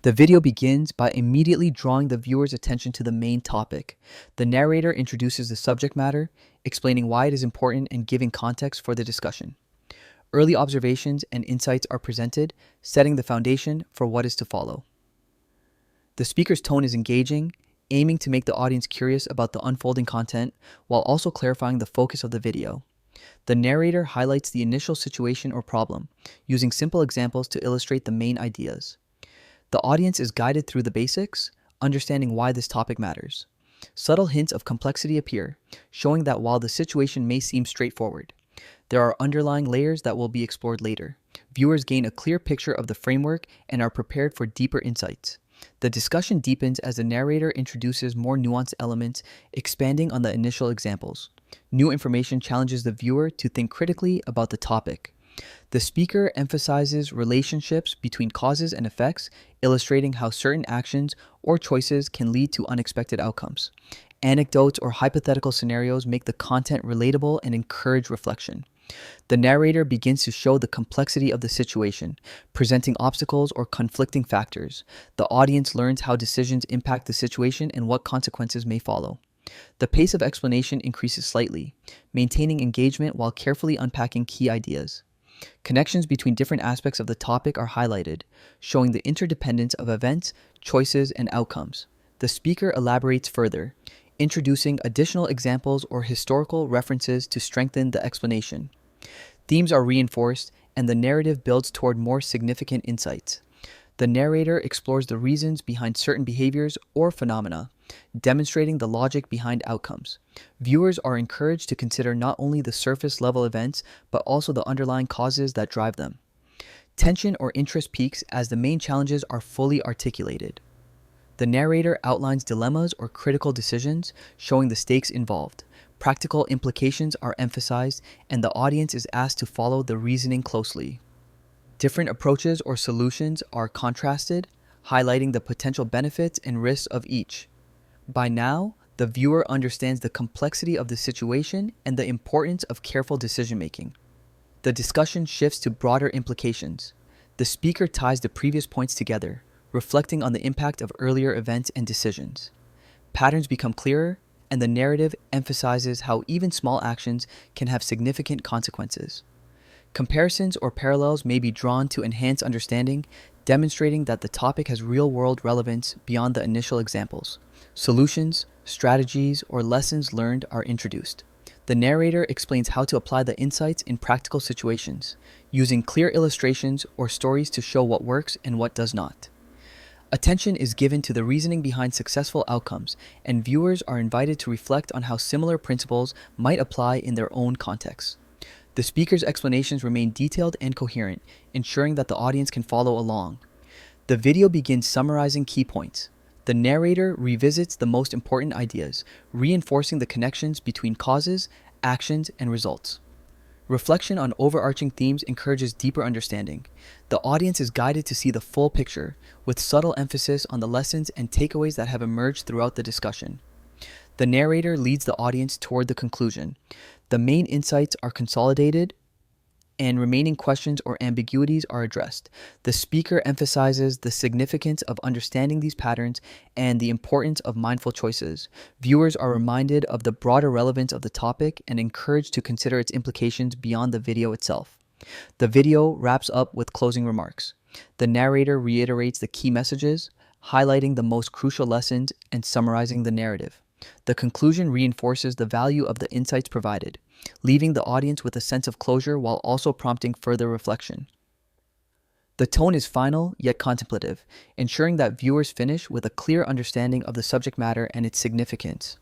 The video begins by immediately drawing the viewer's attention to the main topic. The narrator introduces the subject matter, explaining why it is important and giving context for the discussion. Early observations and insights are presented, setting the foundation for what is to follow. The speaker's tone is engaging, aiming to make the audience curious about the unfolding content while also clarifying the focus of the video. The narrator highlights the initial situation or problem, using simple examples to illustrate the main ideas. The audience is guided through the basics, understanding why this topic matters. Subtle hints of complexity appear, showing that while the situation may seem straightforward, there are underlying layers that will be explored later. Viewers gain a clear picture of the framework and are prepared for deeper insights. The discussion deepens as the narrator introduces more nuanced elements, expanding on the initial examples. New information challenges the viewer to think critically about the topic. The speaker emphasizes relationships between causes and effects, illustrating how certain actions or choices can lead to unexpected outcomes. Anecdotes or hypothetical scenarios make the content relatable and encourage reflection. The narrator begins to show the complexity of the situation, presenting obstacles or conflicting factors. The audience learns how decisions impact the situation and what consequences may follow. The pace of explanation increases slightly, maintaining engagement while carefully unpacking key ideas. Connections between different aspects of the topic are highlighted, showing the interdependence of events, choices, and outcomes. The speaker elaborates further, introducing additional examples or historical references to strengthen the explanation. Themes are reinforced, and the narrative builds toward more significant insights. The narrator explores the reasons behind certain behaviors or phenomena, demonstrating the logic behind outcomes. Viewers are encouraged to consider not only the surface-level events, but also the underlying causes that drive them. Tension or interest peaks as the main challenges are fully articulated. The narrator outlines dilemmas or critical decisions, showing the stakes involved. Practical implications are emphasized, and the audience is asked to follow the reasoning closely. Different approaches or solutions are contrasted, highlighting the potential benefits and risks of each. By now, the viewer understands the complexity of the situation and the importance of careful decision-making. The discussion shifts to broader implications. The speaker ties the previous points together, reflecting on the impact of earlier events and decisions. Patterns become clearer, and the narrative emphasizes how even small actions can have significant consequences. Comparisons or parallels may be drawn to enhance understanding, demonstrating that the topic has real-world relevance beyond the initial examples. Solutions, strategies, or lessons learned are introduced. The narrator explains how to apply the insights in practical situations, using clear illustrations or stories to show what works and what does not. Attention is given to the reasoning behind successful outcomes, and viewers are invited to reflect on how similar principles might apply in their own contexts. The speaker's explanations remain detailed and coherent, ensuring that the audience can follow along. The video begins summarizing key points. The narrator revisits the most important ideas, reinforcing the connections between causes, actions, and results. Reflection on overarching themes encourages deeper understanding. The audience is guided to see the full picture, with subtle emphasis on the lessons and takeaways that have emerged throughout the discussion. The narrator leads the audience toward the conclusion. The main insights are consolidated, and remaining questions or ambiguities are addressed. The speaker emphasizes the significance of understanding these patterns and the importance of mindful choices. Viewers are reminded of the broader relevance of the topic and encouraged to consider its implications beyond the video itself. The video wraps up with closing remarks. The narrator reiterates the key messages, highlighting the most crucial lessons and summarizing the narrative. The conclusion reinforces the value of the insights provided, leaving the audience with a sense of closure while also prompting further reflection. The tone is final yet contemplative, ensuring that viewers finish with a clear understanding of the subject matter and its significance.